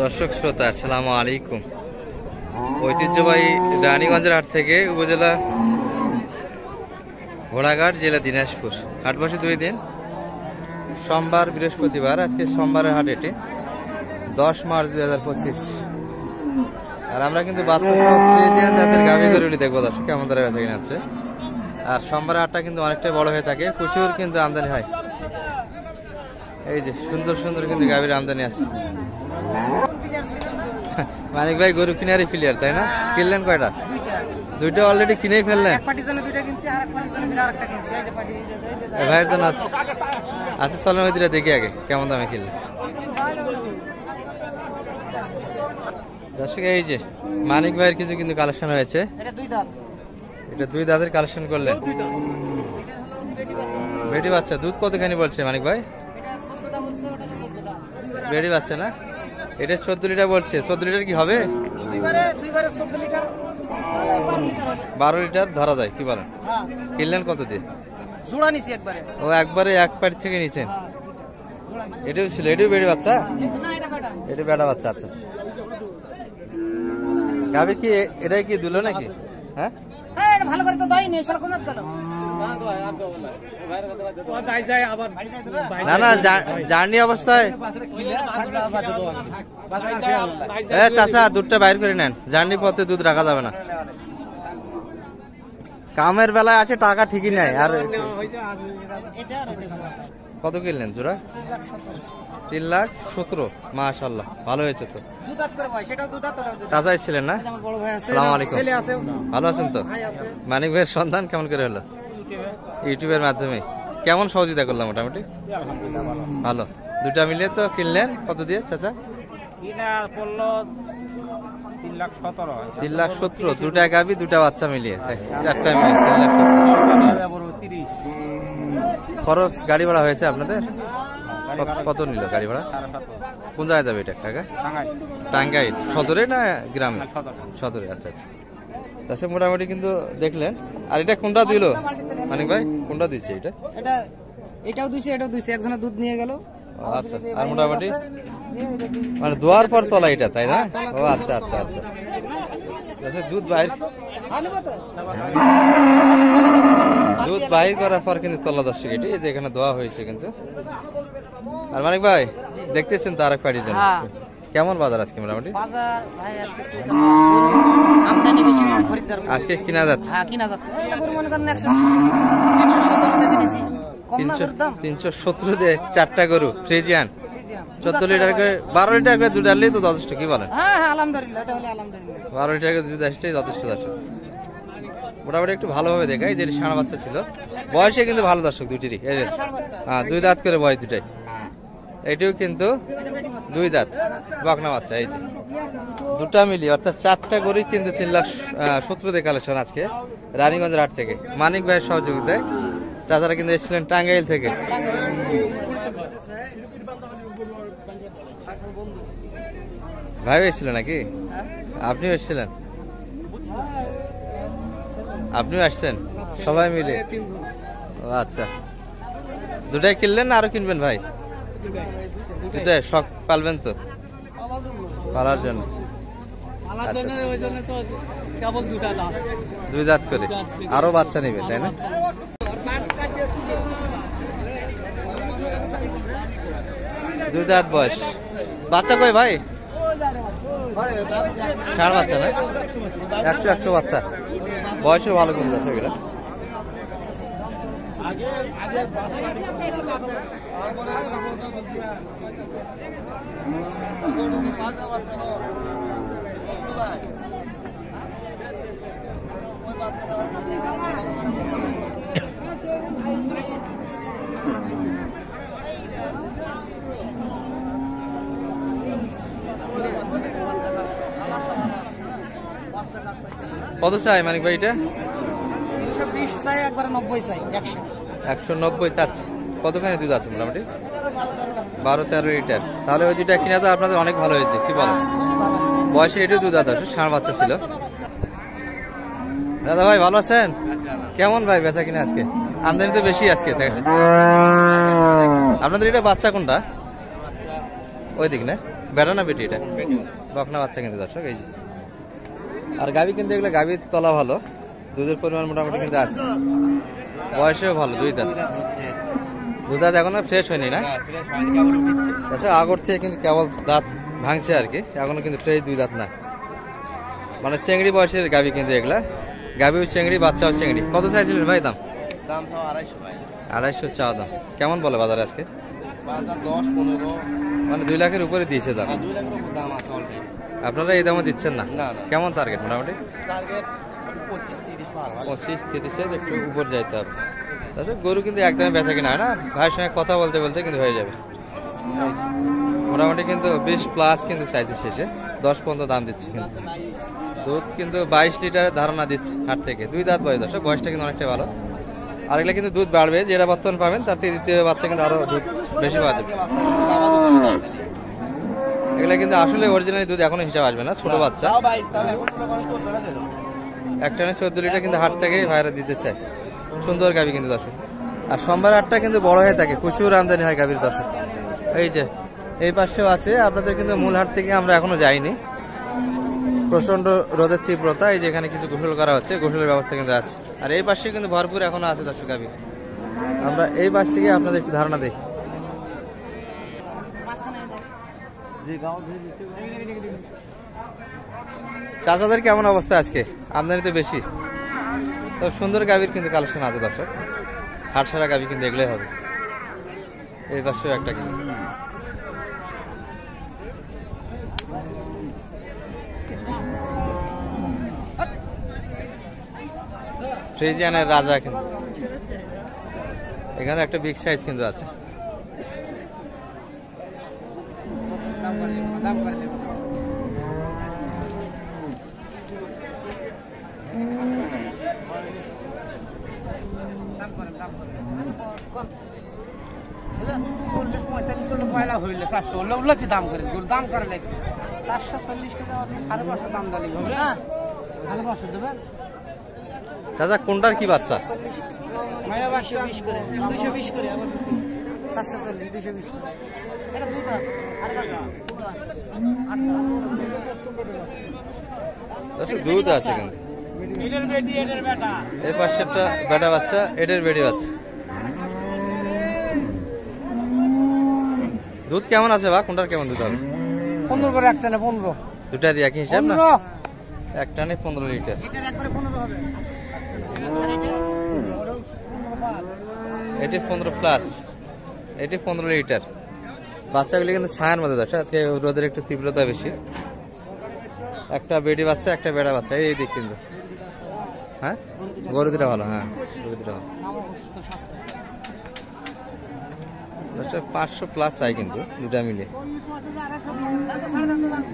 দর্শক শ্রোতা আসসালামু আলাইকুম। ঐতিহ্যবাহী রানীগঞ্জের হাট থেকে উপজেলা ঘোড়াঘাট, জেলা দিনাজপুর। হাট বসে 2 দিন, সোমবার বৃহস্পতিবার। আজকে সোমবারের হাট, এটি 10 মার্চ 2025। আর আমরা কিন্তু বাচ্চা সব ফ্রিজিয়ান জাতের গাভী গরুগুলি দেখবো দর্শক, আমাদের কাছে কিনে আছে। আর সোমবারের হাটটা কিন্তু অনেকটাই বড় হয়ে থাকে, প্রচুর কিন্তু আমদানি হয়। এই যে সুন্দর সুন্দর কিন্তু গাভীর আমদানি আছে। মানিক ভাই গরু কিনারই প্লেয়ার, তাই না? কিনলেন কয়টা? দুইটা অলরেডি কিনেই ফেললেন। ভাইয়ের জন্য আচ্ছা, চলেন ওই দুটা দেখি আগে কেমন দামে কিনলেন। দর্শক এই যে মানিক ভাইয়ের কিছু কিন্তু কালেকশন হয়েছে। এটা 2 দাঁতের কালেকশন করলেন। বেটি বাচ্চা। দুধ কতখানি বলছে মানিক ভাই? বেটি বাচ্চা না, এটা 14 লিটার বলছে। 14 লিটার কি হবে? 12 লিটার ধরা যায়, কি বলেন? কিনলেন কত দিয়ে? জোড়া নিছি একবারে। ও একবারে এক পাট থেকে নিছেন। এটাও ছিল, এটাও বেটি বাচ্চা? এটা বেটা বাচ্চা। আচ্ছা আচ্ছা। গাবি কি এটাই কি দুলো নাকি? হ্যাঁ ভালো করে তো দাইনি, শালা কোন গেল? না না, জার্নি অবস্থায় চাচা দুধটা বাইর করে নেন। জার্নি পথে দুধ রাখা যাবে না। কামের বেলায় আছে টাকা ঠিকই নেয়। আর কত কিনলেন জোড়া? 3,17,000। মাশাআল্লাহ, ভালো হয়েছে তো। চাচা ছিলেন না? আসসালামু আলাইকুম। ভালো আছেন তো? মানিক ভাইয়ের সন্ধান কেমন করে হলো? ইউটিউবের মাধ্যমে। কেমন সহযোগিতা করলাম? মোটামুটি ভালো। দুটা মিলিয়ে তো কিনলেন কত দিয়ে চাচা? 3,17,000। দুটা গাভী, দুটা বাচ্চা মিলিয়ে, 4টা মিলিয়ে 3,17,000। খরচ গাড়ি ভাড়া হয়েছে আপনাদের? কত নিল গাড়ি ভাড়া? কোন জায়গায় যাবে এটা কাকা? টাঙ্গাইল। সদরে না গ্রামে? সদরে। আচ্ছা আচ্ছা। তাছাড়া মোটামুটি কিন্তু দেখলেন। আর এটা কোনটা দিল মানিক ভাই? কোনটা দিচ্ছে এটা? এটাও দিছে, এটাও দিছে। একজনে দুধ নিয়ে গেল। আচ্ছা। আর মোটামুটি মানে দোয়ার পর তলা এটা, তাই না? ও আচ্ছা আচ্ছা আচ্ছা। দুধ বাইর করার পর কিন্তু তলা দর্শক এটি, যে এখানে দোয়া হয়েছে কিন্তু। আর মানিক ভাই দেখতেছেন তো আরেক পার্টির জন্য কেমন বাজার আজকে? মোটামুটি বাজার ভাই আজকে আমদানি বেশি, খরিদ্দার আজকে কিনা যাচ্ছে। হ্যাঁ কিনা যাচ্ছে। গরু মনে করেন 317 টাকা কিনেছি। কম না দাম? 317 দিয়ে 4টা গরু ফ্রিজিয়ান। 14 লিটার করে 12 লিটার করে দুধ আনলেই তো যথেষ্ট, কি বলেন? হ্যাঁ হ্যাঁ, আলহামদুলিল্লাহ, এটা হলো আলহামদুলিল্লাহ। 12 লিটার করে দুধ আসলেই যথেষ্ট দর্শক। মোটামুটি একটু ভালোভাবে দেখাই যে ষাঁড় বাচ্চা ছিল। বয়সে কিন্তু ভালো দর্শক, দুটিরই। হ্যাঁ 2 দাঁত করে বয়স দুটাই। এটিও কিন্তু 2 দাঁত বকনা বাচ্চা। এই যে দুটা মিলি অর্থাৎ 4টা গরুই কিন্তু 3,17,000 দিয়ে কালেকশন আজকে রানীগঞ্জের হাট থেকে মানিক ভাইয়ের সহযোগিতায়। চাচারা কিন্তু এসেছিলেন টাঙ্গাইল থেকে। ভাই এসেছিলেন নাকি? আপনিও এসেছিলেন? আপনিও আসছেন সবাই মিলে? আচ্ছা। দুটাই কিনলেন না আরো কিনবেন ভাই? দুটাই শখ পালবেন তো, পালার জন্য। 2 দাঁত করে আরো বাচ্চা নেবে, তাই না? দুই দাঁত বয়স। বাচ্চা কই ভাই? ষাঁড় বাচ্চা না? 100 বাচ্চা। বয়সও ভালো কিন্তু আছে এগুলা। কত চাই মানিক ভাই এটা? 320 চাই, একবারে 90 চাই। 190 চাচ্ছে। কতখানি দুধ আছে মোটামুটি? 12-13 লিটার। তাহলে ওই দুটা কিনা তো আপনাদের অনেক ভালো হয়েছে, কি বলেন? বয়সে এটাও দুধ আছে, ষাঁড় বাচ্চা ছিল। দাদা ভাই ভালো আছেন? কেমন ভাই বেচা কিনা আজকে? আমদানি তো বেশি আজকে। আপনাদের এটা বাচ্চা কোনটা? ওই দিক না? বেটা না বেটি এটা? বকনা বাচ্চা কিন্তু দর্শক এই যে। আর গাভী কিন্তু এগুলো গাভীর তলা ভালো, দুধের পরিমাণ মোটামুটি কিন্তু আছে, বয়সেও ভালো, 2 দাঁত। 2 দাঁত এখনো ফ্রেশ হয়নি না? আচ্ছা, আগর থেকে কিন্তু কেবল দাঁত ভাঙছে আর কি, এখনো কিন্তু ফ্রেশ 2 দাঁত না, মানে চেংড়ি বয়সের গাভী কিন্তু এগুলা। গাভীও চেংড়ি, বাচ্চাও চেংড়ি। কত চাইছিলেন ভাই দাম? দাম সব 250 ভাই। 250 চাওয়া দাম। কেমন বলে বাজারে আজকে? বাজার 10-15, মানে 2 লাখের উপরে দিয়েছে দাম। 2 লাখের উপর দাম আছে অলরেডি। আপনারা এই দামও দিচ্ছেন না? না, না। কেমন টার্গেট মোটামুটি? টার্গেট 25-30 পার ভাই। 25-30-এর একটু উপর যাইতে হবে। তাছাড়া গরু কিন্তু একদমই বেচা কিনা হয় না, ভাইয়ের সঙ্গে কথা বলতে বলতে কিন্তু হয়ে যাবে। মোটামুটি কিন্তু 20+ কিন্তু চাইছে শেষে, 10 পর্যন্ত দাম দিচ্ছে কিন্তু। দুধ কিন্তু 22 লিটারের ধারণা দিচ্ছে হাট থেকে। 2 দাঁত বয়স দর্শক, বয়সটা কিন্তু অনেকটা ভালো। আর এগুলো কিন্তু দুধ বাড়বে, যেটা বর্তমান পাবেন তার থেকে দ্বিতীয় বাচ্চা কিন্তু আরো দুধ বেশি পাওয়া যাবে। এগুলা কিন্তু আসলে অরিজিনালি দুধ এখনো হিসাব আসবে না, ছোট বাচ্চা। একটা 14 লিটার কিন্তু হাট থেকে ভাইরা দিতে চায়। সুন্দর গাভী কিন্তু দর্শক। আর সোমবার হাটটা কিন্তু বড় হয়ে থাকে, প্রচুর আমদানি হয় গাভীর দর্শক। এই যে এই পাশেও আছে, আপনাদের কিন্তু মূল হাট থেকে আমরা এখনো যাইনি, প্রচন্ড রোদের তীব্রতা। এই যে এখানে কিছু গোসল করা হচ্ছে, গোসলের ব্যবস্থা কিন্তু আছে। আর এই পাশে কিন্তু ভরপুর এখনো আছে দর্শক গাভী। আমরা এই পাশ থেকে আপনাদের একটু ধারণা দিই। চাচাদের কেমন অবস্থা আজকে? আমদানি তো বেশি, তো সুন্দর গাভীর কিন্তু কালেকশন আছে দর্শক। হাট সারা গাভী কিন্তু এগুলোই হবে। এই পাশেও একটা কিন্তু ফ্রিজিয়ানের রাজা, কিন্তু এখানে একটা বিগ সাইজ কিন্তু আছে। দাম করে দাম করে 440 টাকা, 550 দাম দালি হবে না, 550 দেবেন। চাচা কোনটার কি বাচ্চা? 220 করে, 220 করে, আবার 440, 220 করে। এটা দুধ আর কাছে দুধ আছে কিন্তু। এটার বেটি, এটার বেটা। এই পাশেরটা বেটা বাচ্চা, এটার বেটি বাচ্চা। দুধ কেমন আছে বা কোনটার কেমন দুধ হবে? 15 করে, একটা না 15, দুটারই একই হিসাব না? একটা নে 15 লিটার। এটার একবারে 15 হবে। এটি 15+, এটি 15 লিটার। বাচ্চাগুলি কিন্তু ছায়ার মধ্যে দর্শক, আজকে রোদের একটু তীব্রতা বেশি। একটা বেটি বাচ্চা, একটা বেড়া বাচ্চা, এই দিক কিন্তু। হ্যাঁ, গরু দুটা ভালো। হ্যাঁ, গরু দুটা ভালো। 500+ চাই কিন্তু দুটা মিলে।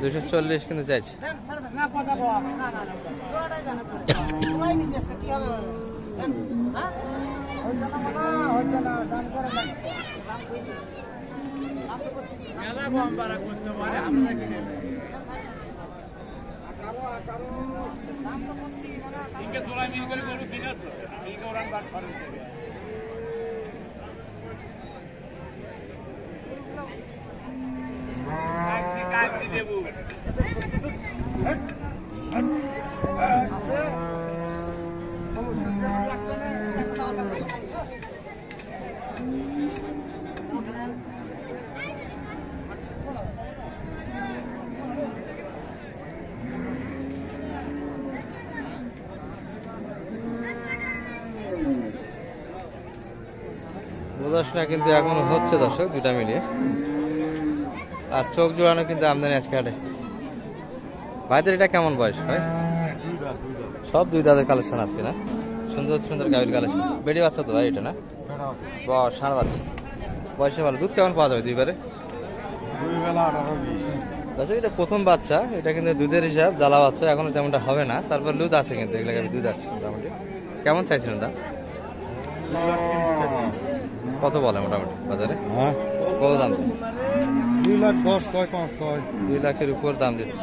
240 কিন্তু চাইছে। বোঝাশোনা কিন্তু এখন হচ্ছে দর্শক, দুটা মিলিয়ে। আর চোখ জোড়ানো কিন্তু আমদানি আজকে হাটে। ভাইদের এটা কেমন বয়স ভাই? সব 2 দাঁতের কালেকশন আজকে না? সুন্দর সুন্দর গাভীর কালেকশন। বেড়ি বাচ্চা তো ভাই এটা না? ষাঁড় বাচ্চা, বয়সে ভালো। দুধ কেমন পাওয়া যাবে 2 বারে? 2 বেলা 18-20। দর্শক এটা প্রথম বাচ্চা, এটা কিন্তু দুধের হিসাব, জ্বালা বাচ্চা এখনো তেমনটা হবে না। তারপর দুধ আছে কিন্তু, এগুলো গাভীর দুধ আছে মোটামুটি। কেমন চাইছিলেন দাম? কত বলে মোটামুটি বাজারে? কত দাম? 2,10,000 কয়, 5 কয়। 2 লাখের উপর দাম দিচ্ছে।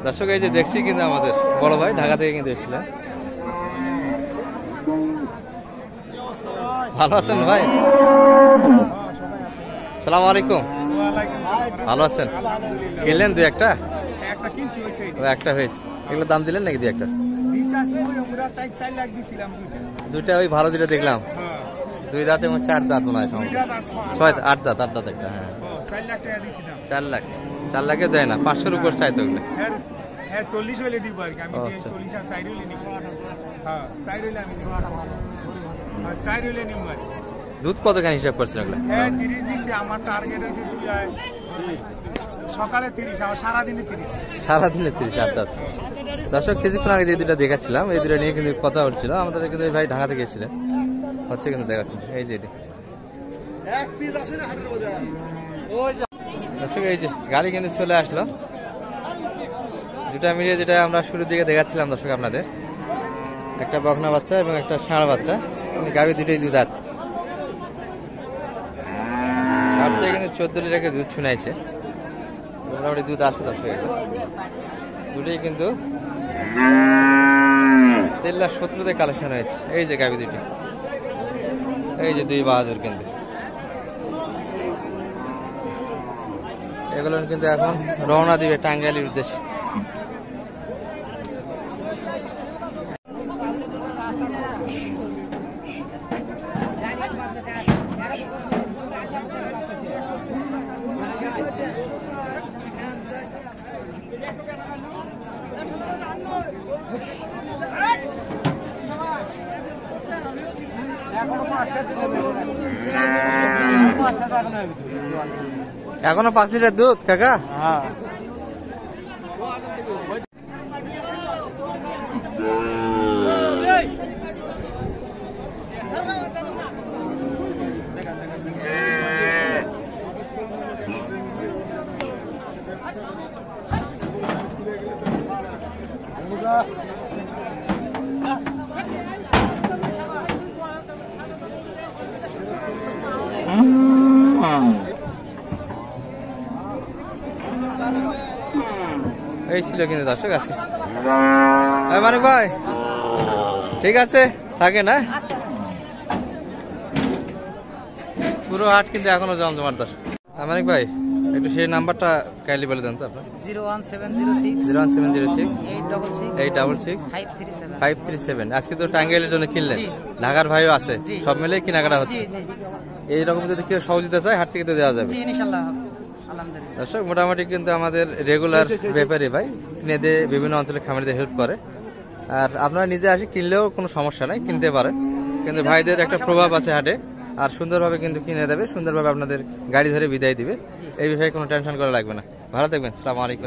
দর্শক এই যে দেখছি কিন্তু আমাদের বড় ভাই ঢাকা থেকে কিন্তু এসেছিলেন। ভালো আছেন ভাই? সালাম আলাইকুম। ভালো আছেন? কিনলেন দুই একটা? একটা হয়েছে। এগুলো দাম দিলেন নাকি দুই একটা? দুইটা ওই ভালো দুইটা দেখলাম, দুই দাঁত এবং চার দাঁত মনে হয়, ছয় আট দাঁত একটা। হ্যাঁ 4 লাখ। 4 লাখে দেয় না, 500-র উপর চাই তো ওগুলো। দুধ কতখানি হিসাব করছেন ওগুলো? সারাদিনে 30। আচ্ছা আচ্ছা। দর্শক কিছুক্ষণ আগে যে দুটা দেখাচ্ছিলাম এই দুটা নিয়ে কিন্তু কথা হচ্ছিল আমাদের, কিন্তু ভাই ঢাকা থেকে এসেছিলেন, হচ্ছে কিন্তু দেখাচ্ছিল। এই যে দর্শক এই যে গাড়ি কিন্তু চলে আসলো, দুটা মিলিয়ে যেটা আমরা শুরুর দিকে দেখাচ্ছিলাম দর্শক আপনাদের, একটা বকনা বাচ্চা এবং একটা ষাঁড় বাচ্চা। গাভী দুটোই দুধ দাঁত, গাভ থেকে কিন্তু 14 লিটার দুধ শুনাইছে, মোটামুটি দুধ আছে দর্শক। দুটোই কিন্তু 3,70,000 কালেকশন হয়েছে। এই যে গাভী দুটি, এই যে দুই বাহাদুর কিন্তু এগুলো কিন্তু এখন রওনা দিবে টাঙ্গাইলের উদ্দেশ্যে। এখনো 5 লিটার দুধ কাকা? হ্যাঁ। এই ছিল কিন্তু দর্শক আজকে। মানিক ভাই ঠিক আছে থাকে না, পুরো হাট কিন্তু এখনো জমজমাট দর্শক। মানিক ভাই একটু সেই নাম্বারটা কাইন্ডলি বলে দেন তো আপনার। 01706 866 537। আজকে তো টাঙ্গাইলের জন্য কিনলেন, ঢাকার ভাইও আছে, সব মিলে কেনাকাটা হচ্ছে। এইরকম যদি কেউ সহযোগিতা চায় হাট থেকে তো দেওয়া যাবে ইনশাআল্লাহ। দর্শক মোটামুটি কিন্তু আমাদের রেগুলার ব্যাপারী ভাই কিনে দিয়ে বিভিন্ন অঞ্চলে খামারিদের হেল্প করে, আর আপনারা নিজে আসে কিনলেও কোনো সমস্যা নাই, কিনতে পারেন। কিন্তু ভাইদের একটা প্রভাব আছে হাটে, আর সুন্দরভাবে কিন্তু কিনে দেবে, সুন্দরভাবে আপনাদের গাড়ি ধরে বিদায় দিবে। এই বিষয়ে কোনো টেনশন করা লাগবে না। ভালো থাকবেন। আসসালামু আলাইকুম।